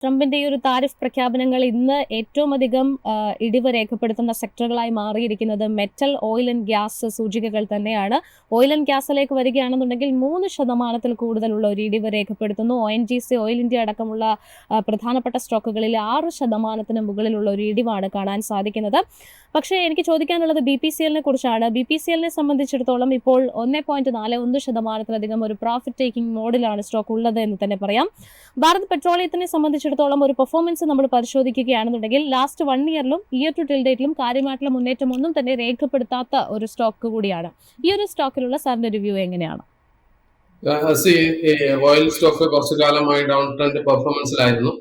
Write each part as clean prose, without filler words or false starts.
ട്രംപിന്റെ ഈ ഒരു താരിഫ് പ്രഖ്യാപനങ്ങൾ ഇന്ന് ഏറ്റവും അധികം ഇടിവ് രേഖപ്പെടുത്തുന്ന സെക്ടറുകളായി മാറിയിരിക്കുന്നത് മെറ്റൽ, ഓയിൽ ആൻഡ് ഗ്യാസ് സൂചികകൾ തന്നെയാണ്. ഓയിൽ ആൻഡ് ഗ്യാസിലേക്ക് വരികയാണെന്നുണ്ടെങ്കിൽ 3% കൂടുതലുള്ള ഒരു ഇടിവ് രേഖപ്പെടുത്തുന്നു. ONGC, ഓയിൽ ഇന്ത്യ അടക്കമുള്ള പ്രധാനപ്പെട്ട സ്റ്റോക്കുകളിൽ 6% മുകളിലുള്ള ഒരു ഇടിവാണ് കാണാൻ സാധിക്കുന്നത്. പക്ഷേ എനിക്ക് ചോദിക്കാനുള്ളത് BPCL കുറിച്ചാണ്. BPCL സംബന്ധിച്ചിടത്തോളം ഇപ്പോൾ 1.41% ഒരു പ്രോഫിറ്റ് ടേക്കിംഗ് മോഡിലാണ് സ്റ്റോക്ക് ഉള്ളത് എന്ന് തന്നെ പറയാം. ഭാരത് പെട്രോളിയത്തിനെ സംബന്ധിച്ചിടത്തോളം ഒരു പെർഫോമൻസ് നമ്മൾ പരിശോധിക്കുകയാണെന്നുണ്ടെങ്കിൽ ലാസ്റ്റ് 1 ഇയറിലും ഇയർ ടു ടിൽ ഡേറ്റിലും കാര്യമായിട്ടുള്ള മുന്നേറ്റം ഒന്നും തന്നെ രേഖപ്പെടുത്താത്ത ഒരു സ്റ്റോക്ക് കൂടിയാണ്. ഈ ഒരു സ്റ്റോക്കിലുള്ള സാറിന്റെ റിവ്യൂ എങ്ങനെയാണ്? ഓയിൽ സ്റ്റോക്ക് കുറച്ചു കാലമായി ഡൗൺ ട്രെൻഡ് പെർഫോമൻസിലായിരുന്നു.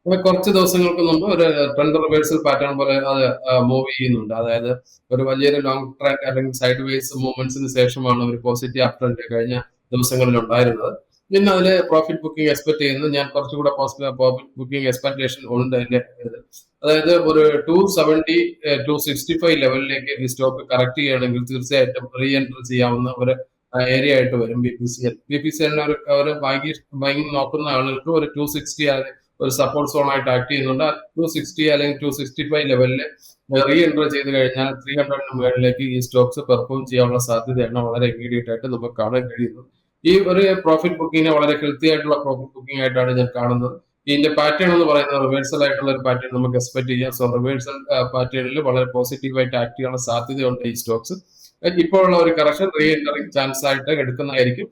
കുറച്ച് ദിവസങ്ങൾക്ക് മുമ്പ് ഒരു ട്രെൻഡ് റിവേഴ്സൽ പാറ്റേൺ പോലെ അത് മൂവ് ചെയ്യുന്നുണ്ട്. അതായത് ഒരു വലിയൊരു ലോങ് ട്രാക്ക് അല്ലെങ്കിൽ സൈഡ് വേസ് മൂവ്മെന്റ്സിന് ശേഷമാണ് ഒരു പോസിറ്റീവ് അപ് ട്രെൻഡ് കഴിഞ്ഞ ദിവസങ്ങളിൽ ഉണ്ടായിരുന്നത്. പിന്നെ അതിൽ പ്രോഫിറ്റ് ബുക്കിംഗ് എക്സ്പെക്ട് ചെയ്യുന്നു. ഞാൻ കുറച്ചുകൂടെ പ്രോഫിറ്റ് ബുക്കിംഗ് എക്സ്പെക്ടേഷൻ ഉണ്ട് അതിന്റെ. അതായത് ഒരു 270 265 ലെവലിലേക്ക് ഈ സ്റ്റോക്ക് കറക്റ്റ് ചെയ്യുകയാണെങ്കിൽ തീർച്ചയായിട്ടും റീ എൻട്രി ചെയ്യാവുന്ന ഒരു ഏരിയ ആയിട്ട് വരും BPCL. അവർ വാങ്ങി നോക്കുന്ന ആളുകൾക്ക് ഒരു 260 ഒരു സപ്പോർട്ട് സോൺ ആയിട്ട് ആക്ട് ചെയ്യുന്നുണ്ട്. 260 അല്ലെങ്കിൽ 265 ലെവലിൽ റീ എൻട്രി ചെയ്ത് കഴിഞ്ഞാൽ 300 മുകളിലേക്ക് ഈ സ്റ്റോക്സ് പെർഫോം ചെയ്യാനുള്ള സാധ്യതയാണ് വളരെ ഇമ്മീഡിയറ്റ് ആയിട്ട് നമുക്ക് കാണാൻ കഴിയുന്നത്. ഈ ഒരു പ്രോഫിറ്റ് ബുക്കിങ്ങിനെ വളരെ ഹെൽത്തി ആയിട്ടുള്ള പ്രോഫിറ്റ് ബുക്കിംഗ് ആയിട്ടാണ് ഞാൻ കാണുന്നത്. ഇതിന്റെ പാറ്റേൺ എന്ന് പറയുന്നത് റിവേഴ്സൽ ആയിട്ടുള്ള ഒരു പാറ്റേൺ നമുക്ക് എക്സ്പെക്ട് ചെയ്യാം. സോ റിവേഴ്സൽ പാറ്റേണിൽ വളരെ പോസിറ്റീവായിട്ട് ആക്ട് ചെയ്യാനുള്ള സാധ്യതയുണ്ട് ഈ സ്റ്റോക്സ്. ഇപ്പോഴുള്ള ഒരു കറക്ഷൻ റീ എൻട്രിങ് ചാൻസ് ആയിട്ട് എടുക്കുന്നതായിരിക്കും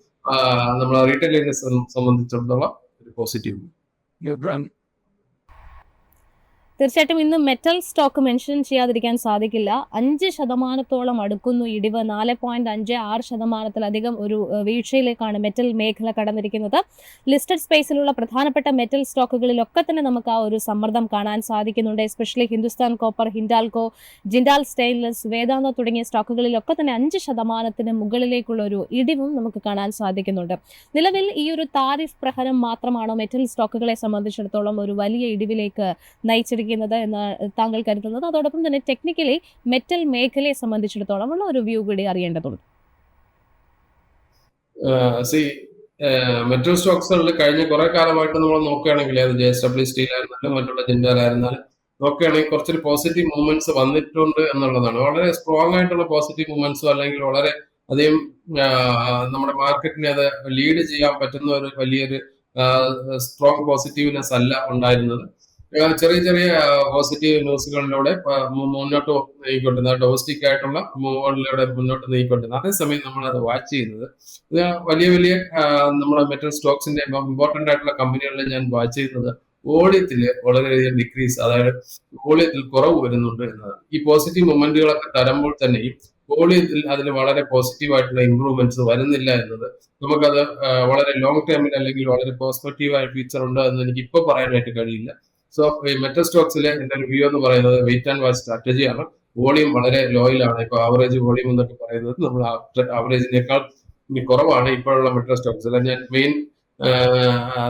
നമ്മൾ റീറ്റെയിലേഴ്സിനെ സംബന്ധിച്ചിടത്തോളം ഒരു പോസിറ്റീവ്. തീർച്ചയായിട്ടും ഇന്ന് മെറ്റൽ സ്റ്റോക്ക് മെൻഷൻ ചെയ്യാതിരിക്കാൻ സാധിക്കില്ല. 5% അടുക്കുന്നു ഇടിവ്. 4.56% ഒരു വീഴ്ചയിലേക്കാണ് മെറ്റൽ മേഖല കടന്നിരിക്കുന്നത്. ലിസ്റ്റഡ് സ്പേസിലുള്ള പ്രധാനപ്പെട്ട മെറ്റൽ സ്റ്റോക്കുകളിലൊക്കെ തന്നെ നമുക്ക് ആ ഒരു സമ്മർദ്ദം കാണാൻ സാധിക്കുന്നുണ്ട്. Especially Hindustan copper, Hindalco, Jindal stainless, Vedanta തുടങ്ങിയ സ്റ്റോക്കുകളിലൊക്കെ തന്നെ 5% മുകളിലേക്കുള്ള ഒരു ഇടിവും നമുക്ക് കാണാൻ സാധിക്കുന്നുണ്ട്. നിലവിൽ ഈ ഒരു താരിഫ് പ്രഹരം മാത്രമാണോ മെറ്റൽ സ്റ്റോക്കുകളെ സംബന്ധിച്ചിടത്തോളം ഒരു വലിയ ഇടിവിലേക്ക് നയിച്ചിരിക്കുന്നത് എന്ന് താങ്കൾ കരുതുന്നത്? അതോടൊപ്പം തന്നെ ടെക്നിക്കലി മെറ്റൽ മേഖലയെ സംബന്ധിച്ചിടത്തോളം ഉള്ള ഒരു വ്യൂ കൂടി അറിയേണ്ടതുണ്ട്. മെറ്റൽ സ്റ്റോക്സുകളിൽ കഴിഞ്ഞ കുറെ കാലമായിട്ട് നമ്മൾ നോക്കുകയാണെങ്കിൽ അത് JSW സ്റ്റീൽ ആയിരുന്നാലും മറ്റുള്ള ജിൻഡാൽ ആയിരുന്നാലും നോക്കുകയാണെങ്കിൽ കുറച്ചൊരു പോസിറ്റീവ് മൂവ്മെന്റ്സ് വന്നിട്ടുണ്ട് എന്നുള്ളതാണ്. വളരെ സ്ട്രോങ് ആയിട്ടുള്ള പോസിറ്റീവ് മൂവ്മെന്റ്സോ അല്ലെങ്കിൽ വളരെ അധികം നമ്മുടെ മാർക്കറ്റിനെ അത് ലീഡ് ചെയ്യാൻ പറ്റുന്ന ഒരു വലിയൊരു സ്ട്രോങ് പോസിറ്റീവ്നെസ് അല്ല ഉണ്ടായിരുന്നത്. ചെറിയ ചെറിയ പോസിറ്റീവ് ന്യൂസുകളിലൂടെ മുന്നോട്ട് നീങ്ങിക്കൊണ്ടിരുന്നത്, ഡൊമസ്റ്റിക് ആയിട്ടുള്ള മൂവുകളിലൂടെ മുന്നോട്ട് നീങ്ങിക്കൊണ്ടിരുന്നത്. അതേസമയം നമ്മൾ അത് വാച്ച് ചെയ്യുന്നത് വലിയ വലിയ നമ്മുടെ മെറ്റൽ സ്റ്റോക്സിന്റെ ഇമ്പോർട്ടന്റ് ആയിട്ടുള്ള കമ്പനികളിൽ ഞാൻ വാച്ച് ചെയ്യുന്നത് വോളിയത്തില് വളരെയധികം ഡിക്രീസ്, അതായത് വോളിയത്തിൽ കുറവ് വരുന്നുണ്ട് എന്നതാണ്. ഈ പോസിറ്റീവ് മൊമെന്റുകളൊക്കെ തരുമ്പോൾ തന്നെയും വോളിയത്തിൽ അതിൽ വളരെ പോസിറ്റീവ് ആയിട്ടുള്ള ഇംപ്രൂവ്മെന്റ്സ് വരുന്നില്ല എന്നത് നമുക്കത് വളരെ ലോങ് ടേമിൽ അല്ലെങ്കിൽ വളരെ പോസിറ്റീവായ ഫീച്ചർ ഉണ്ട് എന്ന് എനിക്ക് ഇപ്പൊ പറയാനായിട്ട് കഴിയില്ല. സോ ഈ മെറ്റൽ സ്റ്റോക്സിലെ എന്റെ റിവ്യൂ എന്ന് പറയുന്നത് വെയിറ്റ് ആൻഡ് വാച്ച് സ്ട്രാറ്റജിയാണ്. വോളിയം വളരെ ലോയിലാണ്. ഇപ്പൊ ആവറേജ് വോളിയം എന്നൊക്കെ പറയുന്നത് നമ്മൾ ആവറേജിനേക്കാൾ കുറവാണ് ഇപ്പോഴുള്ള മെറ്റൽ സ്റ്റോക്സ്. ഞാൻ മെയിൻ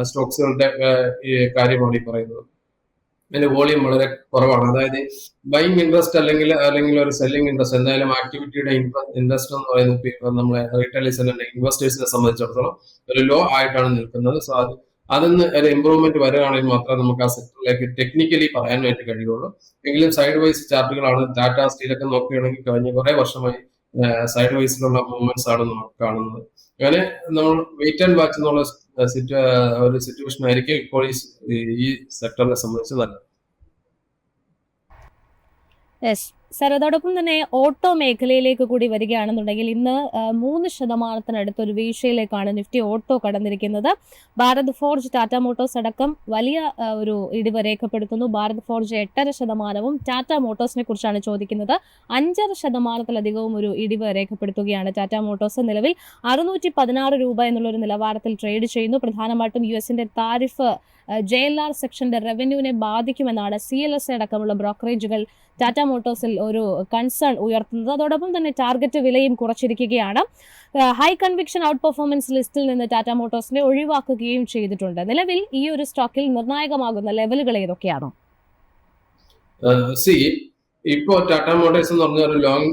സ്റ്റോക്സുകളുടെ കാര്യമാണ് ഈ പറയുന്നത്. അതിന്റെ വോളിയം വളരെ കുറവാണ്. അതായത് ബൈങ് ഇൻട്രസ്റ്റ് അല്ലെങ്കിൽ ഒരു സെല്ലിംഗ് ഇൻട്രസ്റ്റ്, എന്തായാലും ആക്ടിവിറ്റിയുടെ ഇൻട്രസ്റ്റ് എന്ന് പറയുന്നത് നമ്മളെ റീറ്റെയിലേഴ്സിനെ ഇൻവെസ്റ്റേഴ്സിനെ സംബന്ധിച്ചിടത്തോളം ഒരു ലോ ആയിട്ടാണ് നിൽക്കുന്നത്. സോ അതിന് ഒരു ഇമ്പ്രൂവ്മെന്റ് വരികയാണെങ്കിൽ മാത്രമേ നമുക്ക് ആ സെക്ടറിലേക്ക് ടെക്നിക്കലി പറയാനായിട്ട് കഴിയുള്ളൂ. എങ്കിലും സൈഡ് വൈസ് ചാർട്ടുകളാണ്. ടാറ്റ സ്റ്റീലൊക്കെ നോക്കുകയാണെങ്കിൽ കഴിഞ്ഞ കുറെ വർഷമായി സൈഡ് വൈസിലുള്ള മൂവ്മെന്റ്സ് ആണ് നമുക്ക് കാണുന്നത്. അങ്ങനെ നമ്മൾ വെയിറ്റ് ആൻഡ് വാച്ച് എന്നുള്ള ഒരു സിറ്റുവേഷൻ ആയിരിക്കും ഇപ്പോൾ ഈ സെക്ടറിനെ സംബന്ധിച്ച് നല്ലത്. സർ, അതോടൊപ്പം തന്നെ ഓട്ടോ മേഖലയിലേക്ക് കൂടി വരികയാണെന്നുണ്ടെങ്കിൽ ഇന്ന് 3% ഒരു വീഴ്ചയിലേക്കാണ് നിഫ്റ്റി ഓട്ടോ കടന്നിരിക്കുന്നത്. ഭാരത് ഫോർജ്, ടാറ്റ മോട്ടോഴ്സ് അടക്കം വലിയ ഒരു ഇടിവ് രേഖപ്പെടുത്തുന്നു. ഭാരത് ഫോർജ് 8%, ടാറ്റ മോട്ടോഴ്സിനെ കുറിച്ചാണ് ചോദിക്കുന്നത്. 5% ഒരു ഇടിവ് രേഖപ്പെടുത്തുകയാണ്. ടാറ്റ മോട്ടോഴ്സ് നിലവിൽ 616 രൂപ എന്നുള്ളൊരു നിലവാരത്തിൽ ട്രേഡ് ചെയ്യുന്നു. പ്രധാനമായിട്ടും US താരിഫ് JLR സെക്ഷന്റെ റവന്യൂവിനെ ബാധിക്കുമെന്നാണ് CLS അടക്കമുള്ള ബ്രോക്കറേജുകൾ ടാറ്റ മോട്ടോഴ്സിൽ ഒരു കൺസേൺ ഉയർത്തുന്നത്. അതോടൊപ്പം തന്നെ ടാർഗറ്റ് വിലയും കുറച്ചിരിക്കുകയാണ്. ഹൈ കൺവിക്ഷൻ ഔട്ട് പെർഫോമൻസ് ലിസ്റ്റിൽ നിന്ന് ടാറ്റ മോട്ടോഴ്സിനെ ഒഴിവാക്കുകയും ചെയ്തിട്ടുണ്ട്. നിലവിൽ ഈ ഒരു സ്റ്റോക്കിൽ നിർണായകമാകുന്ന ലെവലുകൾ ഏതൊക്കെയാണോ? ഇപ്പോ ടാറ്റ മോട്ടോഴ്സ് എന്ന് പറഞ്ഞ ഒരു ലോങ്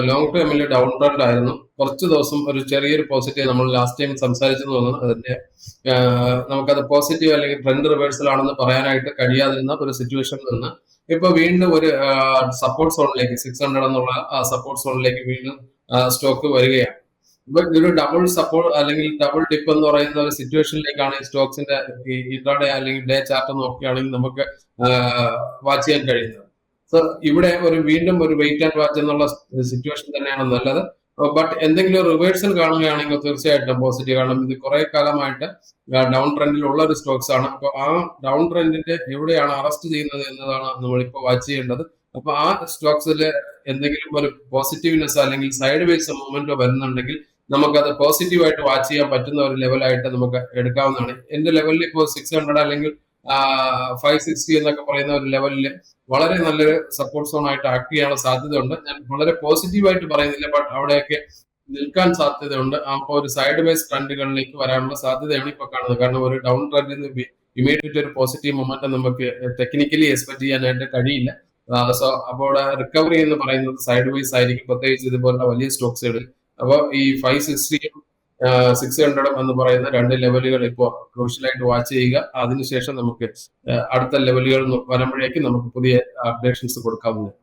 ലോങ് ടേമിൽ ഡൗൺ ട്രെൻഡ് ആയിരുന്നു. കുറച്ച് ദിവസം ഒരു ചെറിയൊരു പോസിറ്റീവ് നമ്മൾ ലാസ്റ്റ് ടൈം സംസാരിച്ചെന്ന് തോന്നുന്നു. അതിന്റെ നമുക്കത് പോസിറ്റീവ് അല്ലെങ്കിൽ ട്രെൻഡ് റിവേഴ്സൽ ആണെന്ന് പറയാനായിട്ട് കഴിയാതിരുന്ന ഒരു സിറ്റുവേഷനിൽ നിന്ന് ഇപ്പൊ വീണ്ടും ഒരു സപ്പോർട്ട് സോണിലേക്ക് 600 എന്നുള്ള ആ സപ്പോർട്ട് സോണിലേക്ക് വീണ്ടും സ്റ്റോക്ക് വരികയാണ്. ഇപ്പൊ ഇതൊരു ഡബിൾ സപ്പോർട്ട് അല്ലെങ്കിൽ ഡബിൾ ഡിപ്പ് എന്ന് പറയുന്ന ഒരു സിറ്റുവേഷനിലേക്കാണ് ഈ സ്റ്റോക്സിന്റെ ഇൻട്രാഡേ അല്ലെങ്കിൽ ഡേ ചാർട്ട് നോക്കുകയാണെങ്കിൽ നമുക്ക് വാച്ച് ചെയ്യാൻ കഴിയുന്നത്. സോ ഇവിടെ വീണ്ടും ഒരു വെയിറ്റ് ആൻഡ് വാച്ച് എന്നുള്ള സിറ്റുവേഷൻ തന്നെയാണ് നല്ലത്. ബട്ട് എന്തെങ്കിലും റിവേഴ്സൽ കാണുകയാണെങ്കിൽ തീർച്ചയായിട്ടും പോസിറ്റീവ് ആണ്. ഇത് കുറെ കാലമായിട്ട് ഡൗൺ ട്രെൻഡിലുള്ള ഒരു സ്റ്റോക്സ് ആണ്. അപ്പൊ ആ ഡൗൺ ട്രെൻഡിന്റെ എവിടെയാണ് അറസ്റ്റ് ചെയ്യുന്നത് എന്നതാണ് നമ്മളിപ്പോൾ വാച്ച് ചെയ്യേണ്ടത്. അപ്പൊ ആ സ്റ്റോക്സിൽ എന്തെങ്കിലും ഒരു പോസിറ്റീവ്നെസ് അല്ലെങ്കിൽ സൈഡ് വേസ് മൂവ്മെന്റ് വരുന്നുണ്ടെങ്കിൽ നമുക്കത് പോസിറ്റീവായിട്ട് വാച്ച് ചെയ്യാൻ പറ്റുന്ന ഒരു ലെവലായിട്ട് നമുക്ക് എടുക്കാവുന്നതാണ്. എന്റെ ലെവലിൽ ഇപ്പോൾ 600 അല്ലെങ്കിൽ 560 എന്നൊക്കെ പറയുന്ന ഒരു ലെവലിൽ വളരെ നല്ലൊരു സപ്പോർട്ട് സോൺ ആയിട്ട് ആക്ട് ചെയ്യാനുള്ള സാധ്യതയുണ്ട്. ഞാൻ വളരെ പോസിറ്റീവായിട്ട് പറയുന്നില്ല, ബട്ട് അവിടെയൊക്കെ നിൽക്കാൻ സാധ്യതയുണ്ട്. അപ്പോൾ ഒരു സൈഡ് വേസ് ട്രെൻഡുകളിലേക്ക് വരാനുള്ള സാധ്യതയാണ് ഇപ്പൊ കാണുന്നത്. കാരണം ഒരു ഡൗൺ ട്രെൻഡിൽ നിന്ന് ഇമീഡിയറ്റ് ഒരു പോസിറ്റീവ് മൊമെന്റം നമുക്ക് ടെക്നിക്കലി എക്സ്പെക്ട് ചെയ്യാനായിട്ട് കഴിയില്ല. സോ അപ്പോൾ റിക്കവറി എന്ന് പറയുന്നത് സൈഡ് വേസ് ആയിരിക്കും, പ്രത്യേകിച്ച് ഇതുപോലുള്ള വലിയ സ്റ്റോക്സുകളിൽ. അപ്പോൾ ഈ 560യും 600 എന്ന് പറയുന്ന രണ്ട് ലെവലുകൾ ഇപ്പോൾ ക്രൂഷ്യലായിട്ട് വാച്ച് ചെയ്യുക. അതിനുശേഷം നമുക്ക് അടുത്ത ലെവലുകൾ വരുമ്പോഴേക്കും നമുക്ക് പുതിയ അപ്ഡേഷൻസ് കൊടുക്കാവുന്നതാണ്.